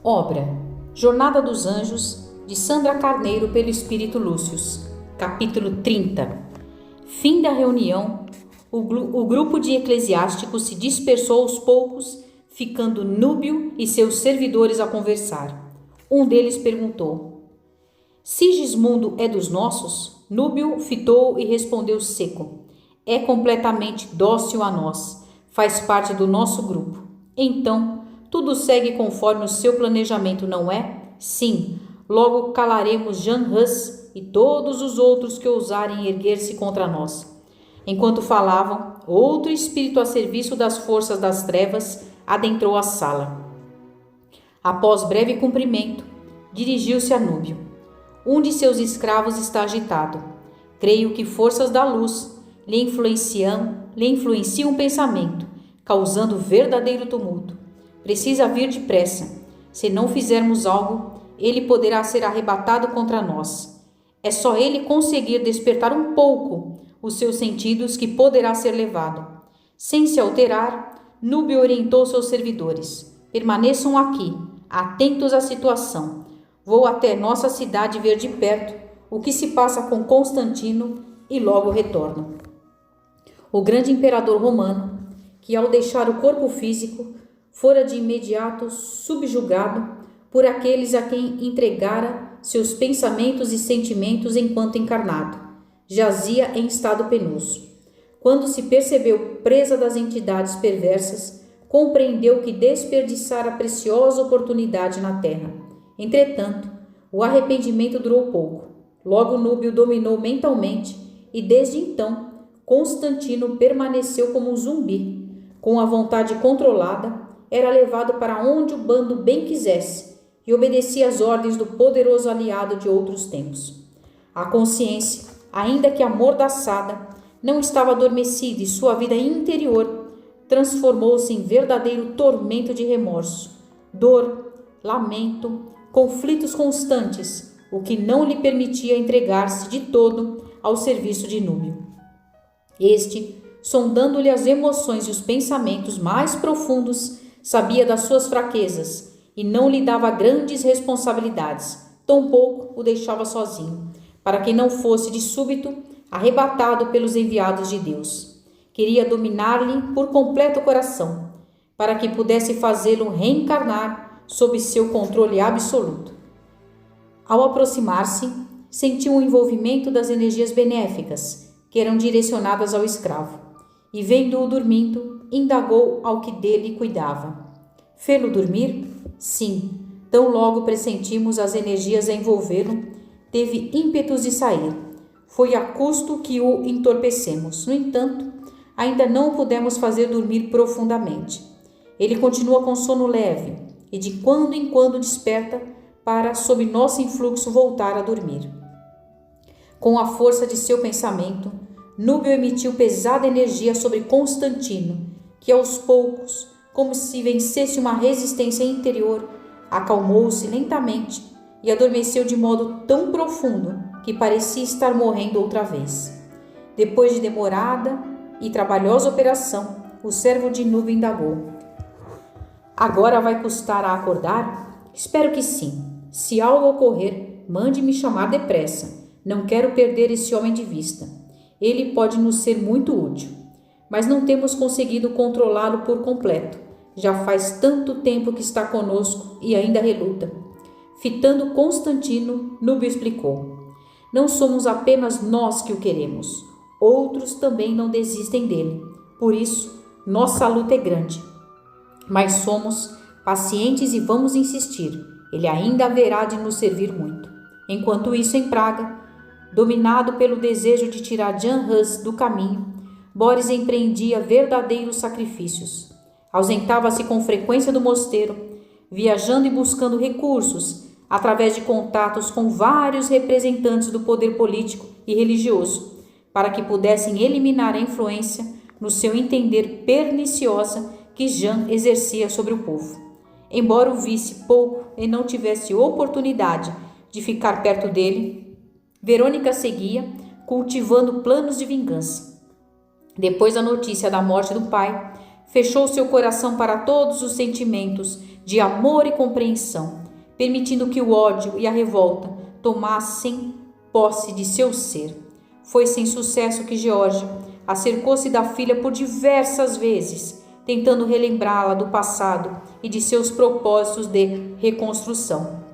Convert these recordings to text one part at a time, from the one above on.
Obra Jornada dos Anjos, de Sandra Carneiro, pelo Espírito Lúcius. Capítulo 30. Fim da reunião. O grupo de eclesiásticos se dispersou aos poucos, ficando Núbio e seus servidores a conversar. Um deles perguntou: Sigismundo é dos nossos? Núbio fitou e respondeu seco: É completamente dócil a nós, faz parte do nosso grupo. Então, tudo segue conforme o seu planejamento, não é? Sim, logo calaremos Jan Hus e todos os outros que ousarem erguer-se contra nós. Enquanto falavam, outro espírito a serviço das forças das trevas adentrou a sala. Após breve cumprimento, dirigiu-se a Núbio. Um de seus escravos está agitado. Creio que forças da luz lhe influenciam o pensamento, causando verdadeiro tumulto. Precisa vir depressa. Se não fizermos algo, ele poderá ser arrebatado contra nós. É só ele conseguir despertar um pouco os seus sentidos que poderá ser levado. Sem se alterar, Núbio orientou seus servidores: permaneçam aqui, atentos à situação. Vou até nossa cidade ver de perto o que se passa com Constantino e logo retorno. O grande imperador romano, que ao deixar o corpo físico, fora de imediato subjugado por aqueles a quem entregara seus pensamentos e sentimentos enquanto encarnado, jazia em estado penoso. Quando se percebeu presa das entidades perversas, compreendeu que desperdiçara a preciosa oportunidade na terra. Entretanto, o arrependimento durou pouco. Logo Núbio dominou mentalmente e desde então Constantino permaneceu como um zumbi. Com a vontade controlada, era levado para onde o bando bem quisesse e obedecia às ordens do poderoso aliado de outros tempos. A consciência, ainda que amordaçada, não estava adormecida e sua vida interior transformou-se em verdadeiro tormento de remorso, dor, lamento, conflitos constantes, o que não lhe permitia entregar-se de todo ao serviço de Núbio. Este, sondando-lhe as emoções e os pensamentos mais profundos, sabia das suas fraquezas e não lhe dava grandes responsabilidades, tampouco o deixava sozinho, para que não fosse de súbito arrebatado pelos enviados de Deus. Queria dominar-lhe por completo o coração, para que pudesse fazê-lo reencarnar sob seu controle absoluto. Ao aproximar-se, sentiu o envolvimento das energias benéficas que eram direcionadas ao escravo, e vendo-o dormindo, indagou ao que dele cuidava. Fê-lo dormir? Sim. Tão logo pressentimos as energias a envolvê-lo, teve ímpetos de sair. Foi a custo que o entorpecemos. No entanto, ainda não o pudemos fazer dormir profundamente. Ele continua com sono leve e de quando em quando desperta para, sob nosso influxo, voltar a dormir. Com a força de seu pensamento, Núbio emitiu pesada energia sobre Constantino, que aos poucos, como se vencesse uma resistência interior, acalmou-se lentamente e adormeceu de modo tão profundo que parecia estar morrendo outra vez. Depois de demorada e trabalhosa operação, o servo de Núbio indagou: Agora vai custar a acordar? Espero que sim. Se algo ocorrer, mande-me chamar depressa. Não quero perder esse homem de vista. Ele pode nos ser muito útil, mas não temos conseguido controlá-lo por completo. Já faz tanto tempo que está conosco e ainda reluta. Fitando Constantino, Núbio explicou: Não somos apenas nós que o queremos. Outros também não desistem dele. Por isso, nossa luta é grande. Mas somos pacientes e vamos insistir. Ele ainda haverá de nos servir muito. Enquanto isso, em Praga, dominado pelo desejo de tirar Jan Hus do caminho, Boris empreendia verdadeiros sacrifícios. Ausentava-se com frequência do mosteiro, viajando e buscando recursos através de contatos com vários representantes do poder político e religioso, para que pudessem eliminar a influência, no seu entender perniciosa, que Jan exercia sobre o povo. Embora o visse pouco e não tivesse oportunidade de ficar perto dele, Verônica seguia, cultivando planos de vingança. Depois da notícia da morte do pai, fechou seu coração para todos os sentimentos de amor e compreensão, permitindo que o ódio e a revolta tomassem posse de seu ser. Foi sem sucesso que George acercou-se da filha por diversas vezes, tentando relembrá-la do passado e de seus propósitos de reconstrução.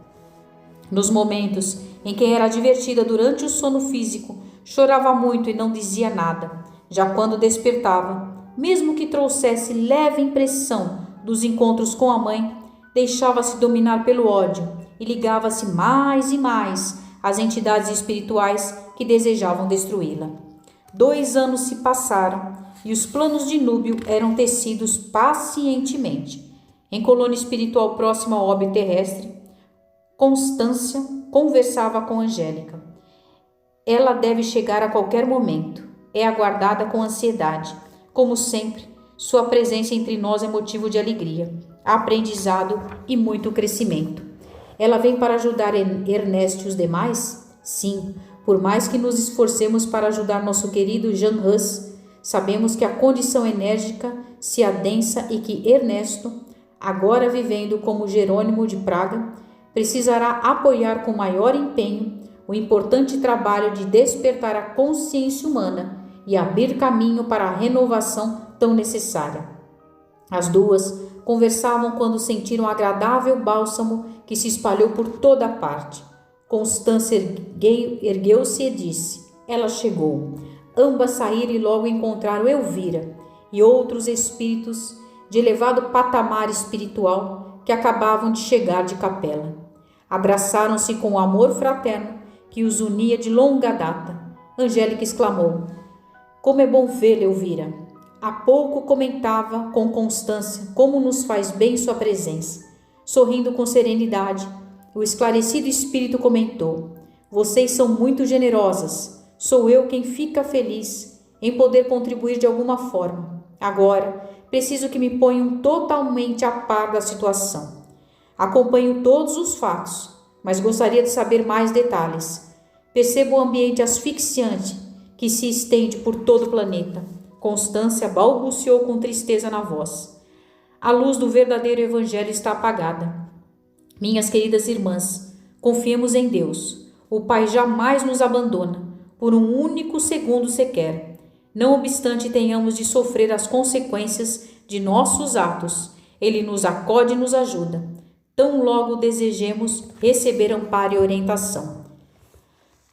Nos momentos em que era divertida durante o sono físico, chorava muito e não dizia nada. Já quando despertava, mesmo que trouxesse leve impressão dos encontros com a mãe, deixava-se dominar pelo ódio e ligava-se mais e mais às entidades espirituais que desejavam destruí-la. 2 anos se passaram e os planos de Núbio eram tecidos pacientemente. Em colônia espiritual próxima ao orbe terrestre, Constância conversava com Angélica. Ela deve chegar a qualquer momento. É aguardada com ansiedade. Como sempre, sua presença entre nós é motivo de alegria, aprendizado e muito crescimento. Ela vem para ajudar Ernest e os demais? Sim, por mais que nos esforcemos para ajudar nosso querido Jean Hus, sabemos que a condição enérgica se adensa e que Ernesto, agora vivendo como Jerônimo de Praga, precisará apoiar com maior empenho o importante trabalho de despertar a consciência humana e abrir caminho para a renovação tão necessária. As duas conversavam quando sentiram um agradável bálsamo que se espalhou por toda a parte. Constância ergueu-se e disse: ela chegou. Ambas saíram e logo encontraram Elvira e outros espíritos de elevado patamar espiritual que acabavam de chegar de capela. Abraçaram-se com o amor fraterno que os unia de longa data. Angélica exclamou: como é bom vê-la, Elvira! Há pouco comentava com Constância como nos faz bem sua presença. Sorrindo com serenidade, o esclarecido espírito comentou: vocês são muito generosas. Sou eu quem fica feliz em poder contribuir de alguma forma. Agora, preciso que me ponham totalmente a par da situação. Acompanho todos os fatos, mas gostaria de saber mais detalhes. Percebo o ambiente asfixiante que se estende por todo o planeta. Constância balbuciou com tristeza na voz. A luz do verdadeiro evangelho está apagada. Minhas queridas irmãs, confiemos em Deus. O Pai jamais nos abandona, por um único segundo sequer. Não obstante tenhamos de sofrer as consequências de nossos atos, Ele nos acode e nos ajuda. Tão logo desejemos receber amparo e orientação.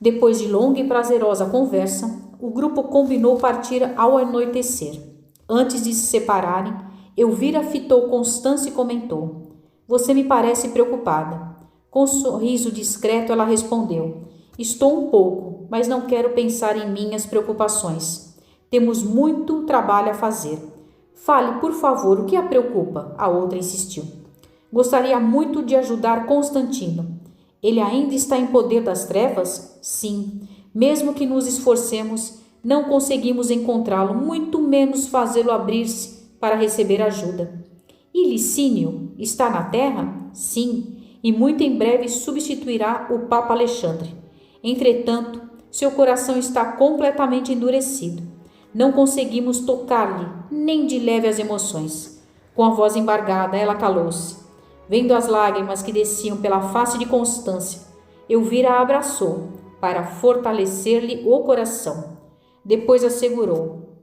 Depois de longa e prazerosa conversa, o grupo combinou partir ao anoitecer. Antes de se separarem, Elvira fitou Constância e comentou: você me parece preocupada. Com um sorriso discreto, ela respondeu: estou um pouco, mas não quero pensar em minhas preocupações. Temos muito trabalho a fazer. Fale, por favor, o que a preocupa? A outra insistiu. Gostaria muito de ajudar Constantino. Ele ainda está em poder das trevas? Sim. Mesmo que nos esforcemos, não conseguimos encontrá-lo, muito menos fazê-lo abrir-se para receber ajuda. E Licínio está na terra? Sim, e muito em breve substituirá o Papa Alexandre. Entretanto, seu coração está completamente endurecido. Não conseguimos tocar-lhe, nem de leve as emoções. Com a voz embargada, ela calou-se. Vendo as lágrimas que desciam pela face de Constância, Elvira a abraçou para fortalecer-lhe o coração. Depois assegurou: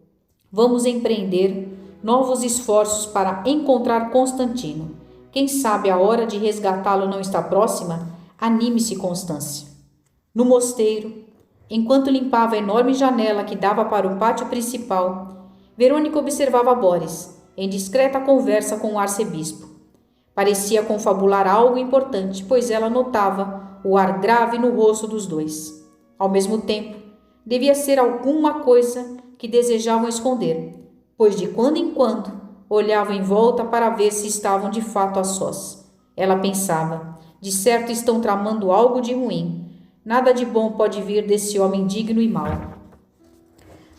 vamos empreender novos esforços para encontrar Constantino. Quem sabe a hora de resgatá-lo não está próxima? Anime-se, Constância. No mosteiro, enquanto limpava a enorme janela que dava para o pátio principal, Verônica observava Boris, em discreta conversa com o arcebispo. Parecia confabular algo importante, pois ela notava o ar grave no rosto dos dois. Ao mesmo tempo, devia ser alguma coisa que desejavam esconder, pois de quando em quando olhavam em volta para ver se estavam de fato a sós. Ela pensava: de certo estão tramando algo de ruim. Nada de bom pode vir desse homem digno e mau.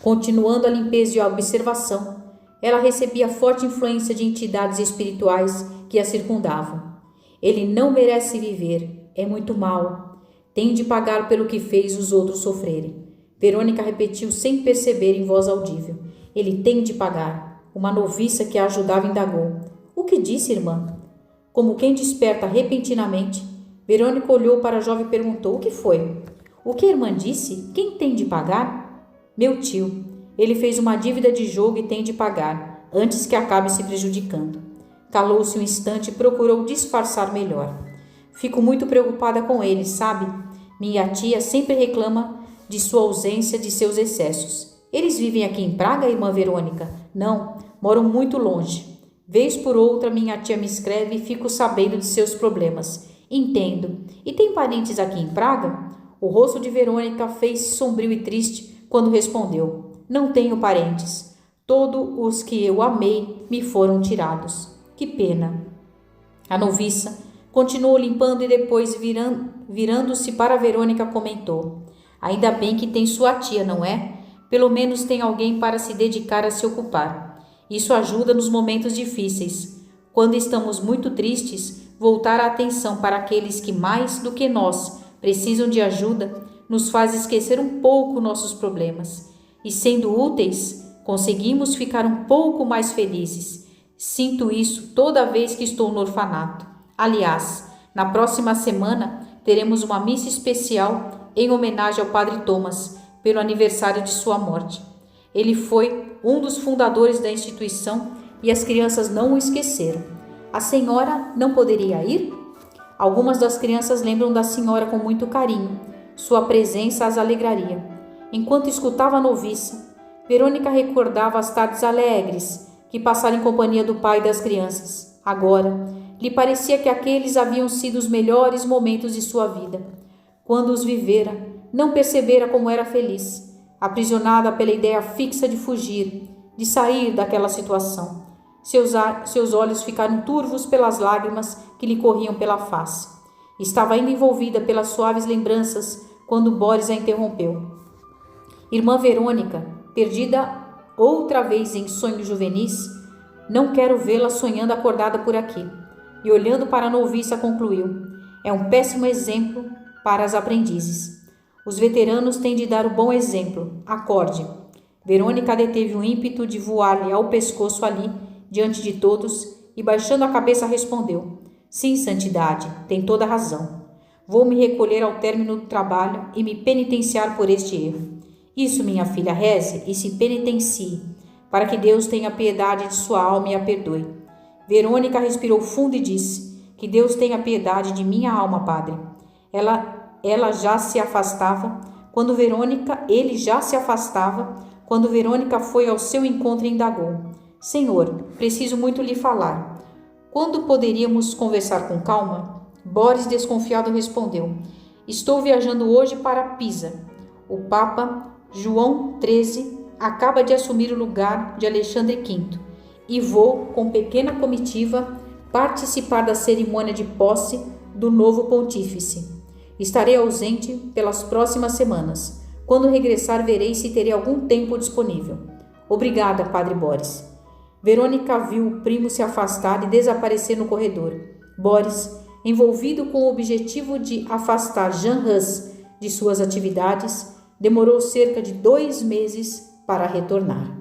Continuando a limpeza e a observação, ela recebia forte influência de entidades espirituais que a circundavam. Ele não merece viver, é muito mau. Tem de pagar pelo que fez os outros sofrerem. Verônica repetiu sem perceber em voz audível: ele tem de pagar. Uma noviça que a ajudava indagou: o que disse, irmã? Como quem desperta repentinamente, Verônica olhou para a jovem e perguntou: o que foi? O que a irmã disse? Quem tem de pagar? Meu tio. Ele fez uma dívida de jogo e tem de pagar, antes que acabe se prejudicando. Calou-se um instante e procurou disfarçar melhor. Fico muito preocupada com ele, sabe? Minha tia sempre reclama de sua ausência, de seus excessos. Eles vivem aqui em Praga, irmã Verônica? Não, moram muito longe. Vez por outra, minha tia me escreve e fico sabendo de seus problemas. Entendo. E tem parentes aqui em Praga? O rosto de Verônica fez-se sombrio e triste quando respondeu: não tenho parentes. Todos os que eu amei me foram tirados. Que pena. A noviça continuou limpando e depois, virando-se para Verônica, comentou: ainda bem que tem sua tia, não é? Pelo menos tem alguém para se dedicar a se ocupar. Isso ajuda nos momentos difíceis. Quando estamos muito tristes, voltar a atenção para aqueles que mais do que nós precisam de ajuda nos faz esquecer um pouco nossos problemas. E sendo úteis, conseguimos ficar um pouco mais felizes. Sinto isso toda vez que estou no orfanato. Aliás, na próxima semana teremos uma missa especial em homenagem ao Padre Thomas, pelo aniversário de sua morte. Ele foi um dos fundadores da instituição e as crianças não o esqueceram. A senhora não poderia ir? Algumas das crianças lembram da senhora com muito carinho. Sua presença as alegraria. Enquanto escutava a noviça, Verônica recordava as tardes alegres que passara em companhia do pai e das crianças. Agora, lhe parecia que aqueles haviam sido os melhores momentos de sua vida. Quando os vivera, não percebera como era feliz, aprisionada pela ideia fixa de fugir, de sair daquela situação. Seus olhos ficaram turvos pelas lágrimas que lhe corriam pela face. Estava ainda envolvida pelas suaves lembranças quando Boris a interrompeu. Irmã Verônica, perdida outra vez em sonhos juvenis, não quero vê-la sonhando acordada por aqui. E olhando para a noviça concluiu: é um péssimo exemplo para as aprendizes. Os veteranos têm de dar o bom exemplo. Acorde. Verônica deteve o ímpeto de voar-lhe ao pescoço ali, diante de todos, e baixando a cabeça respondeu: sim, santidade, tem toda a razão. Vou me recolher ao término do trabalho e me penitenciar por este erro. Isso, minha filha, reze e se penitencie, para que Deus tenha piedade de sua alma e a perdoe. Verônica respirou fundo e disse: que Deus tenha piedade de minha alma, padre. Ele já se afastava quando Verônica foi ao seu encontro e indagou: Senhor, preciso muito lhe falar. Quando poderíamos conversar com calma? Boris, desconfiado, respondeu: estou viajando hoje para Pisa. O Papa João XIII acaba de assumir o lugar de Alexandre V e vou, com pequena comitiva, participar da cerimônia de posse do novo pontífice. Estarei ausente pelas próximas semanas. Quando regressar, verei se terei algum tempo disponível. Obrigada, Padre Boris. Verônica viu o primo se afastar e desaparecer no corredor. Boris, envolvido com o objetivo de afastar Jean Hus de suas atividades, demorou cerca de 2 meses para retornar.